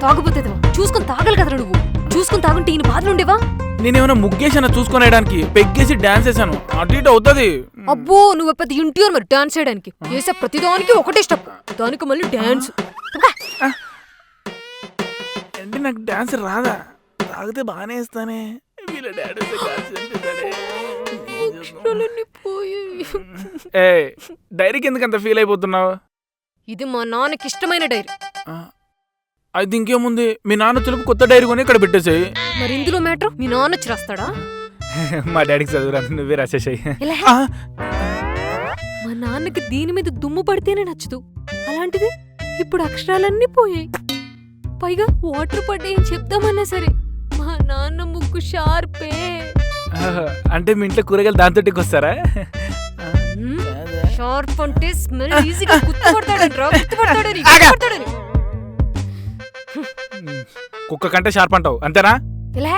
తాగుపోతేవా చూసుకొని తాగలి కదరా నువ్వు. చూసుకొని తాగుంటే ఈయన బాధలు ఉండేవా? నేనేమైనా ముగ్గేసాను చూసుకునేయడానికి, పెగ్గేసి డాన్స్ వేసాను, అటు ఇటు అవుతుంది. అబ్బో నువ్వు పెద్ద ఇంటియర్ మరి డాన్స్ చేయడానికి. చేసే ప్రతిదానికి ఒకటే స్టెప్, దానికి మళ్ళీ డాన్స్. అంటే నాకు డాన్స్ రాదా? తాగితే బాగానే ఇస్తానే. ఏ డైరీకి ఎందుకు అంత ఫీల్ అయిపోతున్నావు? ఇది మా నాన్నకి ఇష్టమైన డైరీ. అయితే ఇంకేముంది, మీ నాన్న తెలుపు కొత్త డైరీ కొని ఇక్కడ పెట్టేసాయి. మరి ఇందులో మ్యాటర్ మీ నాన్న వచ్చి రాస్తాడా? మా డాడీకి చదువురా, నువ్వే రాసేసాయి. మా నాన్నకి దీని మీద దుమ్ము పడితేనే నచ్చదు, అలాంటిది ఇప్పుడు అక్షరాలన్నీ పోయాయి. పైగా వాటర్ పడ్డాయని చెప్దామన్నా సరే మా నాన్న ముక్కు షార్పే. అంటే మీ ఇంట్లో కూరగాయలు దాంతో వస్తారా? షార్ప్ అంటే స్మెల్ ఈజీగా గుర్తుపడతాడని. కుక్క కంటే షార్ప్ అంటావు అంతేనా? ఇలా